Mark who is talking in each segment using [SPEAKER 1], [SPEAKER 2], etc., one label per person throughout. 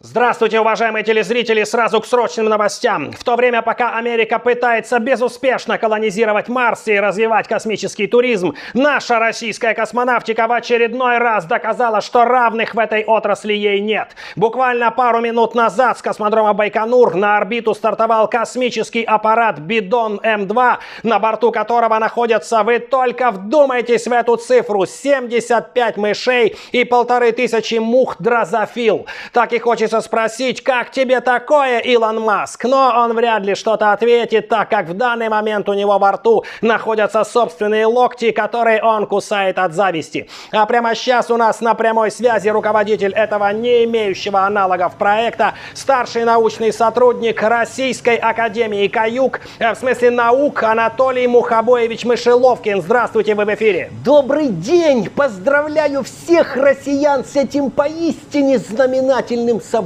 [SPEAKER 1] Здравствуйте, уважаемые телезрители, сразу к срочным новостям. В то время, пока Америка пытается безуспешно колонизировать Марс и развивать космический туризм, наша российская космонавтика в очередной раз доказала, что равных в этой отрасли ей нет. Буквально пару минут назад с космодрома Байконур на орбиту стартовал космический аппарат Бидон-М2, на борту которого находятся, вы только вдумайтесь в эту цифру, 75 мышей и 1500 мух дрозофил. Так и хочется спросить, как тебе такое, Илон Маск? Но он вряд ли что-то ответит, так как в данный момент у него во рту находятся собственные локти, которые он кусает от зависти. А прямо сейчас у нас на прямой связи руководитель этого не имеющего аналогов проекта, старший научный сотрудник Российской академии КАЮК, в смысле наук, Анатолий Мухобоевич Мышеловкин. Здравствуйте, вы в эфире.
[SPEAKER 2] Добрый день! Поздравляю всех россиян с этим поистине знаменательным событием.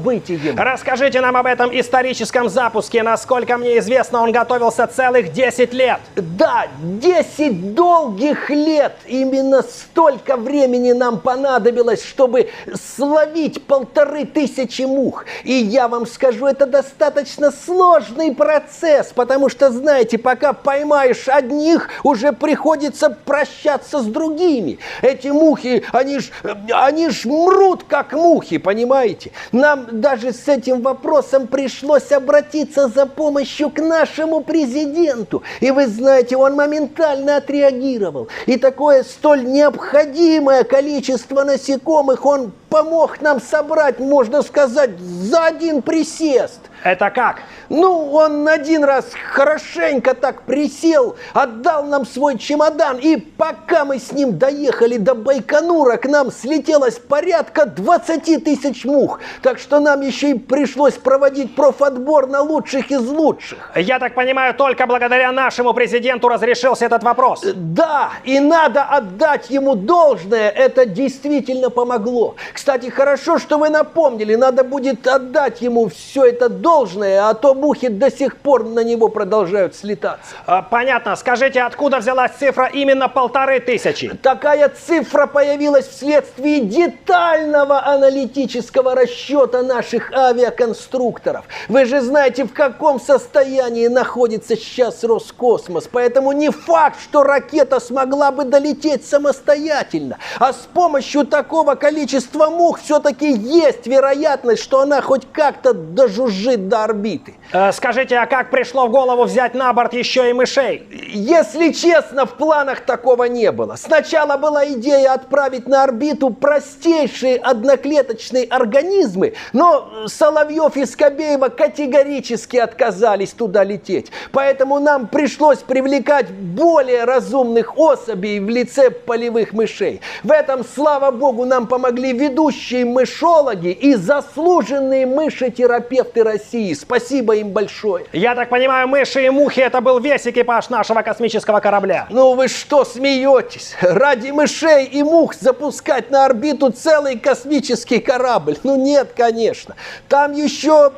[SPEAKER 1] Расскажите нам об этом историческом запуске. Насколько мне известно, он готовился целых 10 лет.
[SPEAKER 2] Да, 10 долгих лет. Именно столько времени нам понадобилось, чтобы словить 1500 мух. И я вам скажу, это достаточно сложный процесс, потому что, знаете, пока поймаешь одних, уже приходится прощаться с другими. Эти мухи, они ж мрут, как мухи, понимаете? Нам даже с этим вопросом пришлось обратиться за помощью к нашему президенту. И вы знаете, он моментально отреагировал. И такое столь необходимое количество насекомых он помог нам собрать, можно сказать, за один присест.
[SPEAKER 1] Это как?
[SPEAKER 2] Ну, он один раз хорошенько так присел, отдал нам свой чемодан, и пока мы с ним доехали до Байконура, к нам слетелось порядка 20 тысяч мух. Так что нам еще и пришлось проводить профотбор на лучших из лучших.
[SPEAKER 1] Я так понимаю, только благодаря нашему президенту разрешился этот вопрос.
[SPEAKER 2] Да, и надо отдать ему должное, это действительно помогло. Кстати, хорошо, что вы напомнили, надо будет отдать ему все это должное, а то мухи до сих пор на него продолжают слетаться.
[SPEAKER 1] Понятно. Скажите, откуда взялась цифра именно 1500?
[SPEAKER 2] Такая цифра появилась вследствие детального аналитического расчета наших авиаконструкторов. Вы же знаете, в каком состоянии находится сейчас Роскосмос, поэтому не факт, что ракета смогла бы долететь самостоятельно. А с помощью такого количества мух все-таки есть вероятность, что она хоть как-то дожужжит до орбиты.
[SPEAKER 1] Скажите, а как пришло в голову взять на борт еще и мышей?
[SPEAKER 2] Если честно, в планах такого не было. Сначала была идея отправить на орбиту простейшие одноклеточные организмы, но Соловьев и Скобеева категорически отказались туда лететь. Поэтому нам пришлось привлекать более разумных особей в лице полевых мышей. В этом, слава богу, нам помогли ведущие мышологи и заслуженные мышетерапевты России. Спасибо им большое.
[SPEAKER 1] Я так понимаю, мыши и мухи — это был весь экипаж нашего космического корабля.
[SPEAKER 2] Ну вы что, смеетесь? Ради мышей и мух запускать на орбиту целый космический корабль? Ну нет, конечно. Там еще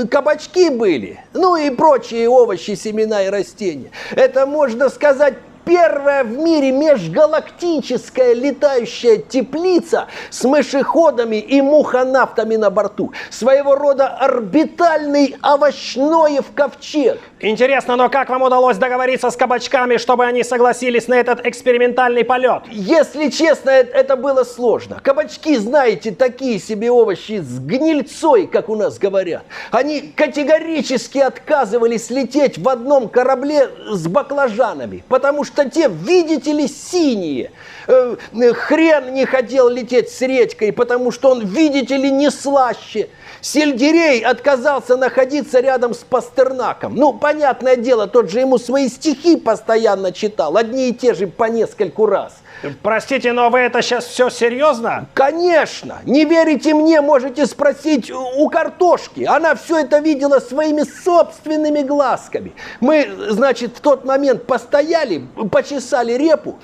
[SPEAKER 2] кабачки были. Ну и прочие овощи, семена и растения. Это, можно сказать, первая в мире межгалактическая летающая теплица с мышеходами и мухонавтами на борту. Своего рода орбитальный овощноев ковчег.
[SPEAKER 1] Интересно, но как вам удалось договориться с кабачками, чтобы они согласились на этот экспериментальный полет?
[SPEAKER 2] Если честно, это было сложно. Кабачки, знаете, такие себе овощи с гнильцой, как у нас говорят. Они категорически отказывались лететь в одном корабле с баклажанами, потому что те, видите ли, синие. Хрен не хотел лететь с редькой, потому что он, видите ли, не слаще. Сельдерей отказался находиться рядом с Пастернаком. Ну, понятное дело, тот же ему свои стихи постоянно читал, одни и те же по нескольку раз.
[SPEAKER 1] Простите, но вы это сейчас все серьезно?
[SPEAKER 2] Конечно! Не верите мне, можете спросить у картошки. Она все это видела своими собственными глазками. Мы, значит, в тот момент постояли, почесали репу.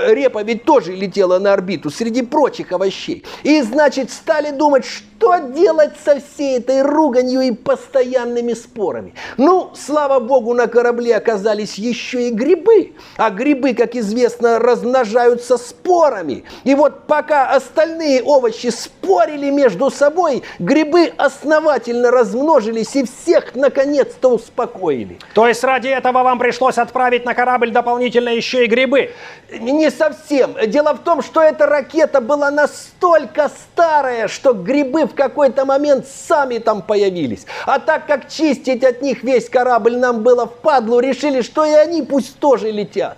[SPEAKER 2] Репа ведь тоже летела на орбиту среди прочих овощей. И, значит, стали думать, что делать со всей этой руганью и постоянными спорами. Ну, слава богу, на корабле оказались еще и грибы. А грибы, как известно, размножаются спорами. И вот пока остальные овощи спорят, спорили между собой, грибы основательно размножились и всех наконец-то успокоили.
[SPEAKER 1] То есть ради этого вам пришлось отправить на корабль дополнительно еще и грибы?
[SPEAKER 2] Не совсем. Дело в том, что эта ракета была настолько старая, что грибы в какой-то момент сами там появились. А так как чистить от них весь корабль нам было впадлу, решили, что и они пусть тоже летят.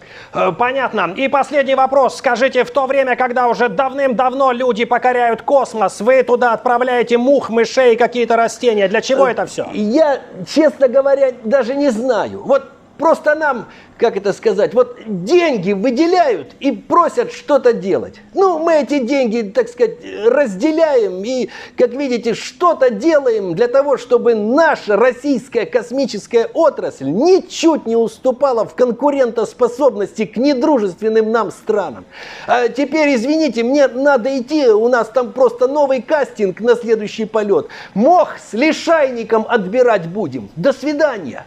[SPEAKER 1] Понятно. И последний вопрос. Скажите, в то время, когда уже давным-давно люди покоряют космос, вы туда отправляете мух, мышей и какие-то растения. Для чего это все?
[SPEAKER 2] Я, честно говоря, даже не знаю. Вот просто нам, как это сказать, вот деньги выделяют и просят что-то делать. Ну, мы эти деньги, так сказать, разделяем и, как видите, что-то делаем для того, чтобы наша российская космическая отрасль ничуть не уступала в конкурентоспособности к недружественным нам странам. А теперь, извините, мне надо идти, у нас там просто новый кастинг на следующий полет. Мох с лишайником отбирать будем. До свидания.